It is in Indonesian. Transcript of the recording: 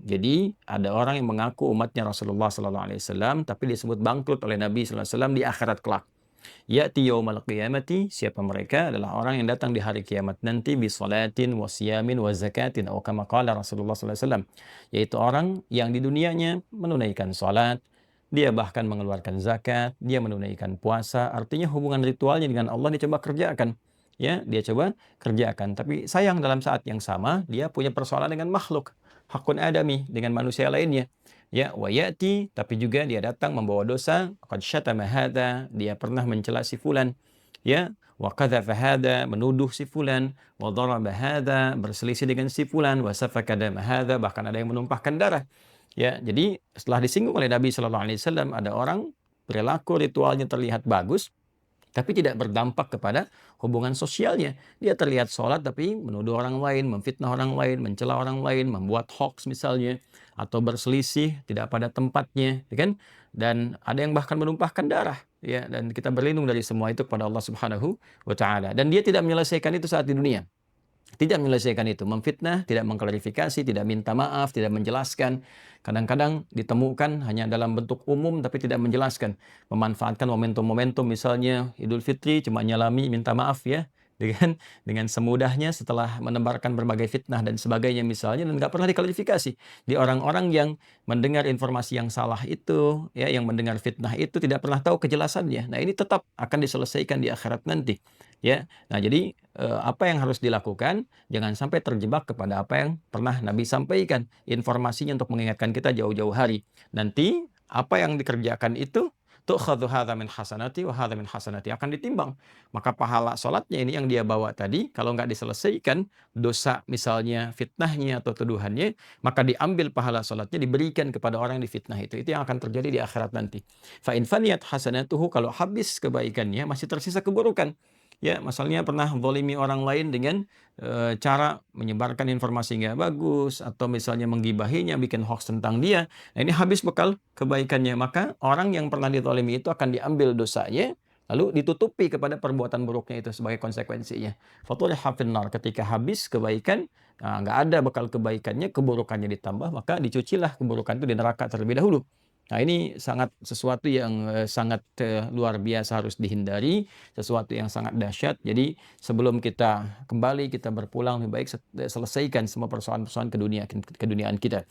Jadi ada orang yang mengaku umatnya Rasulullah sallallahu alaihi wasallam tapi disebut bangkrut oleh Nabi sallallahu alaihi wasallam di akhirat kelak. Ya'ti yaumal qiyamati, siapa mereka? Adalah orang yang datang di hari kiamat nanti bi salatin wa siyamin wa zakatin atau kama qala Rasulullah sallallahu alaihi wasallam. Yaitu orang yang di dunianya menunaikan salat, dia bahkan mengeluarkan zakat, dia menunaikan puasa, artinya hubungan ritualnya dengan Allah dia coba kerjakan. Ya, dia coba kerjakan. Tapi sayang dalam saat yang sama dia punya persoalan dengan makhluk, hakun adami, dengan manusia lainnya. Ya, wa ya'ti, tapi juga dia datang membawa dosa, qad syatama hadza, dia pernah mencela si fulan, ya, wa qadzafa hadza, menuduh si fulan, wa daraba hadza, berselisih dengan si fulan, wa safaka dama hadza, bahkan ada yang menumpahkan darah. Ya, jadi setelah disinggung oleh Nabi sallallahu alaihi wasallam, ada orang perilaku ritualnya terlihat bagus, tapi tidak berdampak kepada hubungan sosialnya. Dia terlihat sholat tapi menuduh orang lain, memfitnah orang lain, mencela orang lain, membuat hoax misalnya, atau berselisih tidak pada tempatnya, ya kan? Dan ada yang bahkan menumpahkan darah, ya. Dan kita berlindung dari semua itu kepada Allah Subhanahu wa taala. Dan dia tidak menyelesaikan itu saat di dunia. Tidak menyelesaikan itu, memfitnah, tidak mengklarifikasi, tidak minta maaf, tidak menjelaskan. Kadang-kadang ditemukan hanya dalam bentuk umum tapi tidak menjelaskan. Memanfaatkan momentum-momentum misalnya Idul Fitri cuma nyalami minta maaf ya. Dengan semudahnya setelah menebarkan berbagai fitnah dan sebagainya misalnya dan nggak pernah diklarifikasi. Di orang-orang yang mendengar informasi yang salah itu, ya, yang mendengar fitnah itu tidak pernah tahu kejelasannya. Nah, ini tetap akan diselesaikan di akhirat nanti, ya. Nah, jadi, apa yang harus dilakukan, jangan sampai terjebak kepada apa yang pernah Nabi sampaikan, informasinya untuk mengingatkan kita jauh-jauh hari. Nanti apa yang dikerjakan itu, tu'khadhu hadza min hasanati wa hadza min hasanati, akan ditimbang. Maka pahala sholatnya ini yang dia bawa tadi, kalau nggak diselesaikan, dosa misalnya fitnahnya atau tuduhannya, maka diambil pahala sholatnya diberikan kepada orang yang difitnah itu. Itu yang akan terjadi di akhirat nanti. Fa in faniyat hasanatuhu, kalau habis kebaikannya, masih tersisa keburukan. Ya, misalnya pernah zalimi orang lain dengan, cara menyebarkan informasi nggak bagus, atau misalnya menggibahinya, bikin hoax tentang dia. Nah, ini habis bekal kebaikannya, maka orang yang pernah dizalimi itu akan diambil dosanya, lalu ditutupi kepada perbuatan buruknya itu sebagai konsekuensinya. Faturiha finnar, ketika habis kebaikan, nggak ada bekal kebaikannya, keburukannya ditambah, maka dicucilah keburukan itu di neraka terlebih dahulu. Nah, ini sangat sesuatu yang, sangat, luar biasa harus dihindari, sesuatu yang sangat dahsyat. Jadi sebelum kita kembali, kita berpulang, lebih baik selesaikan semua persoalan-persoalan keduniaan kita.